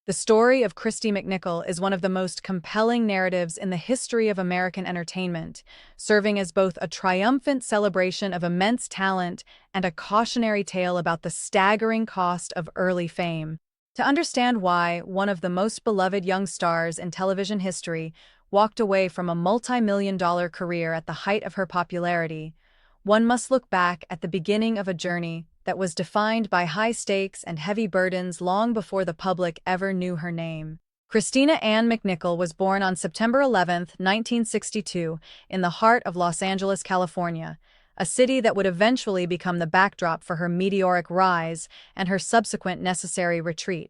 The story of Kristy McNichol is one of the most compelling narratives in the history of American entertainment, serving as both a triumphant celebration of immense talent and a cautionary tale about the staggering cost of early fame. To understand why one of the most beloved young stars in television history walked away from a multi-million-dollar career at the height of her popularity, one must look back at the beginning of a journey that was defined by high stakes and heavy burdens long before the public ever knew her name. Christina Ann McNichol was born on September 11, 1962, in the heart of Los Angeles, California, a city that would eventually become the backdrop for her meteoric rise and her subsequent necessary retreat.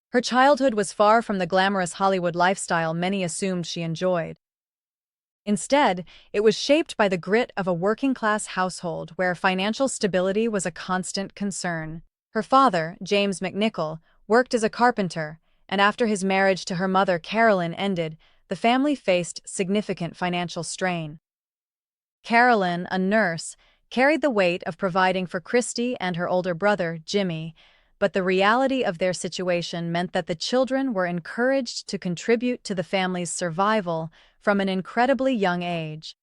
Her childhood was far from the glamorous Hollywood lifestyle many assumed she enjoyed. Instead, it was shaped by the grit of a working-class household where financial stability was a constant concern. Her father, James McNichol, worked as a carpenter, and after his marriage to her mother Carolyn ended, the family faced significant financial strain. Carolyn, a nurse, carried the weight of providing for Kristy and her older brother, Jimmy, but the reality of their situation meant that the children were encouraged to contribute to the family's survival from an incredibly young age.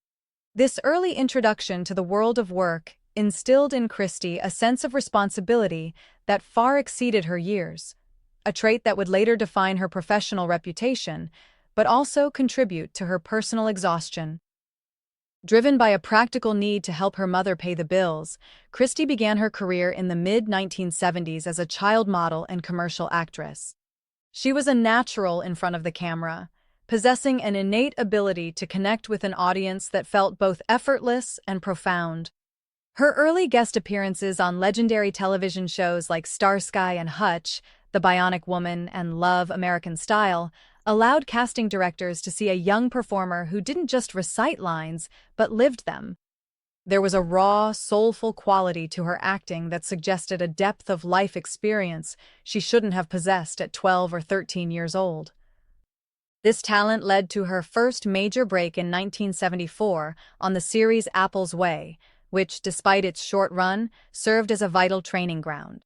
This early introduction to the world of work instilled in Kristy a sense of responsibility that far exceeded her years, a trait that would later define her professional reputation, but also contribute to her personal exhaustion. Driven by a practical need to help her mother pay the bills, Kristy began her career in the mid-1970s as a child model and commercial actress. She was a natural in front of the camera, possessing an innate ability to connect with an audience that felt both effortless and profound. Her early guest appearances on legendary television shows like Starsky and Hutch, The Bionic Woman, and Love, American Style allowed casting directors to see a young performer who didn't just recite lines, but lived them. There was a raw, soulful quality to her acting that suggested a depth of life experience she shouldn't have possessed at 12 or 13 years old. This talent led to her first major break in 1974 on the series Apple's Way, which, despite its short run, served as a vital training ground.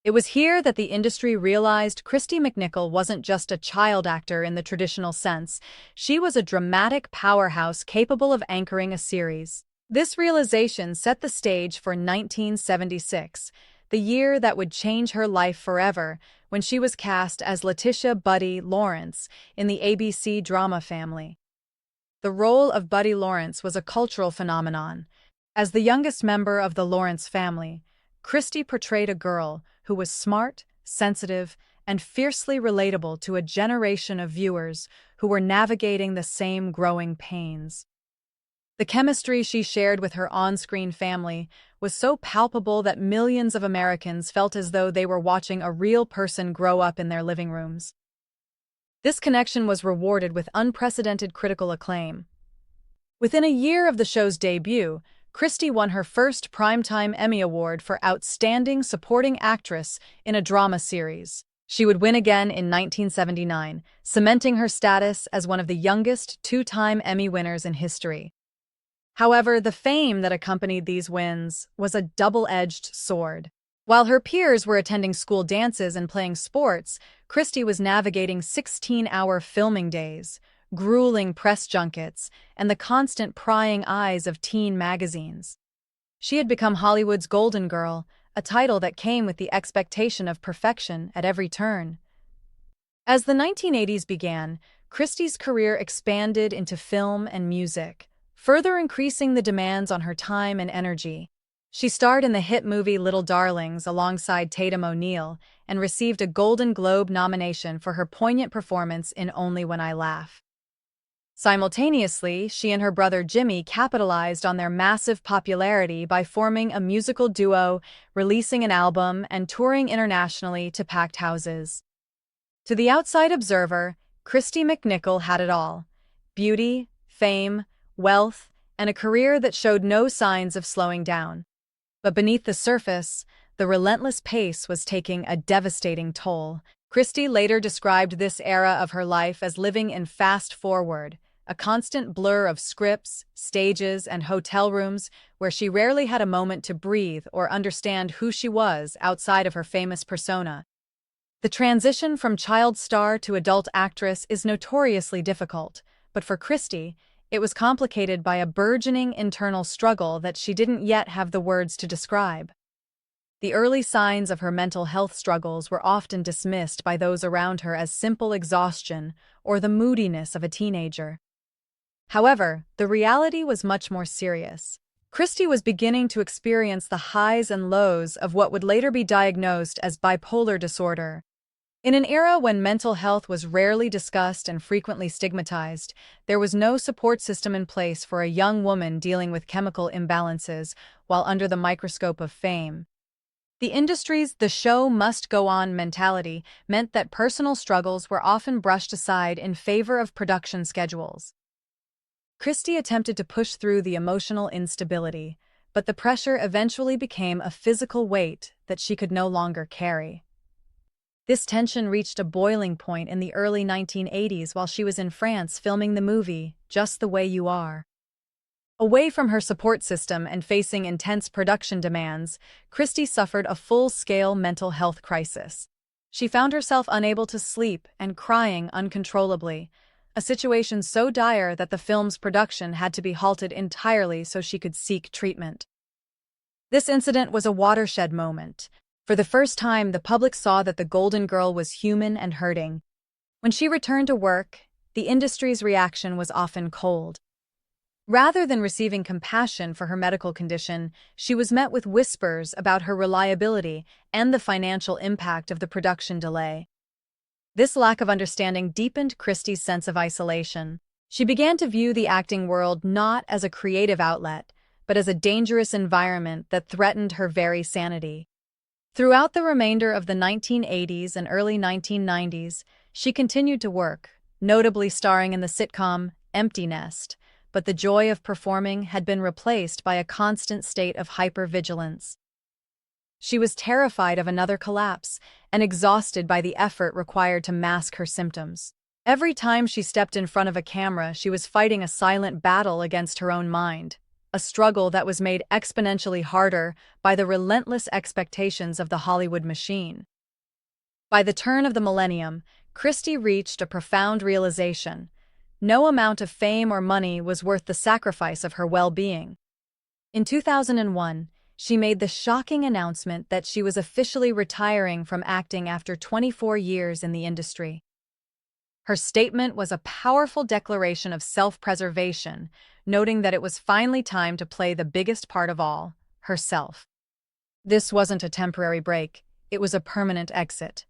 It was here that the industry realized Kristy McNichol wasn't just a child actor in the traditional sense, she was a dramatic powerhouse capable of anchoring a series. This realization set the stage for 1976, the year that would change her life forever, when she was cast as Letitia "Buddy" Lawrence in the ABC drama Family. The role of Buddy Lawrence was a cultural phenomenon. As the youngest member of the Lawrence family, Kristy portrayed a girl who was smart, sensitive, and fiercely relatable to a generation of viewers who were navigating the same growing pains. The chemistry she shared with her on-screen family was so palpable that millions of Americans felt as though they were watching a real person grow up in their living rooms. This connection was rewarded with unprecedented critical acclaim. Within a year of the show's debut, Kristy won her first Primetime Emmy Award for Outstanding Supporting Actress in a Drama Series. She would win again in 1979, cementing her status as one of the youngest two-time Emmy winners in history. However, the fame that accompanied these wins was a double-edged sword. While her peers were attending school dances and playing sports, Kristy was navigating 16-hour filming days, grueling press junkets, and the constant prying eyes of teen magazines. She had become Hollywood's Golden Girl, a title that came with the expectation of perfection at every turn. As the 1980s began, Kristy's career expanded into film and music, further increasing the demands on her time and energy. She starred in the hit movie Little Darlings alongside Tatum O'Neal and received a Golden Globe nomination for her poignant performance in Only When I Laugh. Simultaneously, she and her brother Jimmy capitalized on their massive popularity by forming a musical duo, releasing an album, and touring internationally to packed houses. To the outside observer, Kristy McNichol had it all: beauty, fame, wealth, and a career that showed no signs of slowing down. But beneath the surface, the relentless pace was taking a devastating toll. Kristy later described this era of her life as living in fast forward, a constant blur of scripts, stages, and hotel rooms where she rarely had a moment to breathe or understand who she was outside of her famous persona. The transition from child star to adult actress is notoriously difficult, but for Kristy, it was complicated by a burgeoning internal struggle that she didn't yet have the words to describe. The early signs of her mental health struggles were often dismissed by those around her as simple exhaustion or the moodiness of a teenager. However, the reality was much more serious. Kristy was beginning to experience the highs and lows of what would later be diagnosed as bipolar disorder. In an era when mental health was rarely discussed and frequently stigmatized, there was no support system in place for a young woman dealing with chemical imbalances while under the microscope of fame. The industry's "the show must go on" mentality meant that personal struggles were often brushed aside in favor of production schedules. Kristy attempted to push through the emotional instability, but the pressure eventually became a physical weight that she could no longer carry. This tension reached a boiling point in the early 1980s while she was in France filming the movie Just the Way You Are. Away from her support system and facing intense production demands, Kristy suffered a full-scale mental health crisis. She found herself unable to sleep and crying uncontrollably, a situation so dire that the film's production had to be halted entirely so she could seek treatment. This incident was a watershed moment. For the first time, the public saw that the Golden Girl was human and hurting. When she returned to work, the industry's reaction was often cold. Rather than receiving compassion for her medical condition, she was met with whispers about her reliability and the financial impact of the production delay. This lack of understanding deepened Kristy's sense of isolation. She began to view the acting world not as a creative outlet, but as a dangerous environment that threatened her very sanity. Throughout the remainder of the 1980s and early 1990s, she continued to work, notably starring in the sitcom Empty Nest, but the joy of performing had been replaced by a constant state of hypervigilance. She was terrified of another collapse and exhausted by the effort required to mask her symptoms. Every time she stepped in front of a camera, she was fighting a silent battle against her own mind, a struggle that was made exponentially harder by the relentless expectations of the Hollywood machine. By the turn of the millennium, Kristy reached a profound realization: no amount of fame or money was worth the sacrifice of her well-being. In 2001, she made the shocking announcement that she was officially retiring from acting after 24 years in the industry. Her statement was a powerful declaration of self-preservation, noting that it was finally time to play the biggest part of all, herself. This wasn't a temporary break, it was a permanent exit.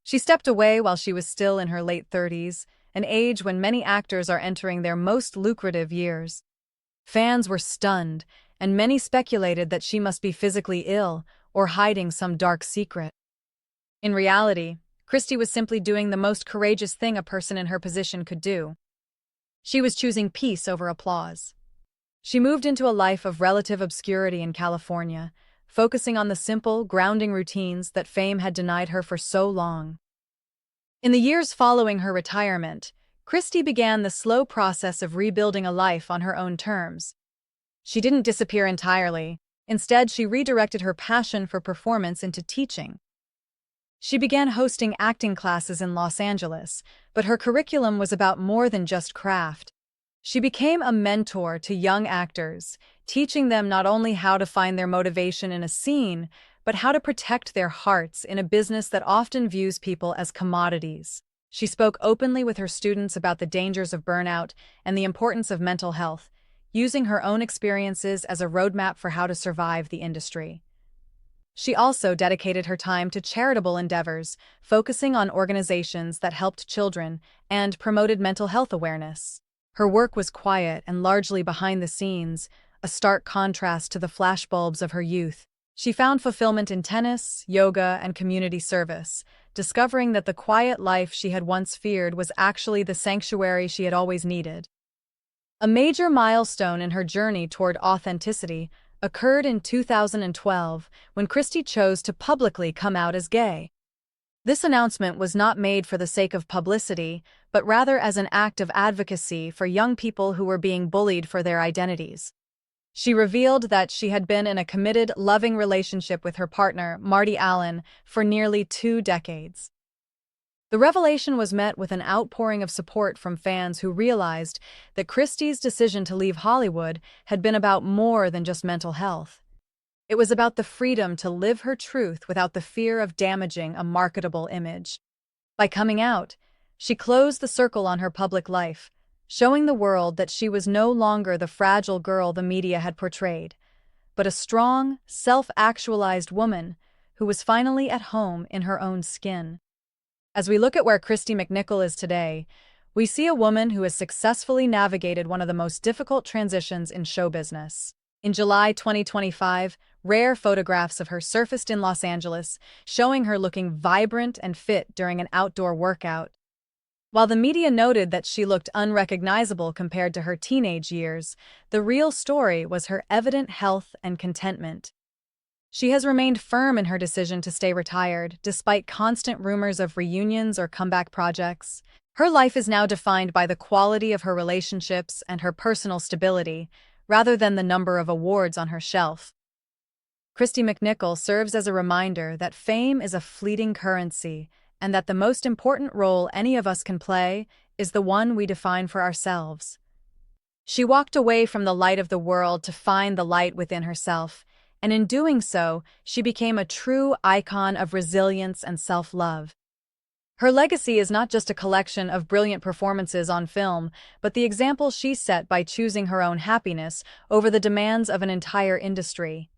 She stepped away while she was still in her late 30s, an age when many actors are entering their most lucrative years. Fans were stunned, and many speculated that she must be physically ill or hiding some dark secret. In reality, Kristy was simply doing the most courageous thing a person in her position could do. She was choosing peace over applause. She moved into a life of relative obscurity in California, focusing on the simple, grounding routines that fame had denied her for so long. In the years following her retirement, Kristy began the slow process of rebuilding a life on her own terms. She didn't disappear entirely. Instead, she redirected her passion for performance into teaching. She began hosting acting classes in Los Angeles, but her curriculum was about more than just craft. She became a mentor to young actors, teaching them not only how to find their motivation in a scene, but how to protect their hearts in a business that often views people as commodities. She spoke openly with her students about the dangers of burnout and the importance of mental health, using her own experiences as a roadmap for how to survive the industry. She also dedicated her time to charitable endeavors, focusing on organizations that helped children and promoted mental health awareness. Her work was quiet and largely behind the scenes, a stark contrast to the flashbulbs of her youth. She found fulfillment in tennis, yoga, and community service, discovering that the quiet life she had once feared was actually the sanctuary she had always needed. A major milestone in her journey toward authenticity occurred in 2012 when Kristy chose to publicly come out as gay. This announcement was not made for the sake of publicity, but rather as an act of advocacy for young people who were being bullied for their identities. She revealed that she had been in a committed, loving relationship with her partner, Marty Allen, for nearly 2 decades. The revelation was met with an outpouring of support from fans who realized that Kristy's decision to leave Hollywood had been about more than just mental health. It was about the freedom to live her truth without the fear of damaging a marketable image. By coming out, she closed the circle on her public life, showing the world that she was no longer the fragile girl the media had portrayed, but a strong, self-actualized woman who was finally at home in her own skin. As we look at where Kristy McNichol is today, we see a woman who has successfully navigated one of the most difficult transitions in show business. In July 2025, rare photographs of her surfaced in Los Angeles, showing her looking vibrant and fit during an outdoor workout. While the media noted that she looked unrecognizable compared to her teenage years, the real story was her evident health and contentment. She has remained firm in her decision to stay retired, despite constant rumors of reunions or comeback projects. Her life is now defined by the quality of her relationships and her personal stability, rather than the number of awards on her shelf. Kristy McNichol serves as a reminder that fame is a fleeting currency, and that the most important role any of us can play is the one we define for ourselves. She walked away from the light of the world to find the light within herself, and in doing so, she became a true icon of resilience and self-love. Her legacy is not just a collection of brilliant performances on film, but the example she set by choosing her own happiness over the demands of an entire industry.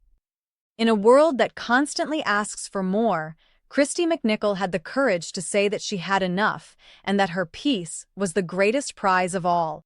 In a world that constantly asks for more, Kristy McNichol had the courage to say that she had enough and that her peace was the greatest prize of all.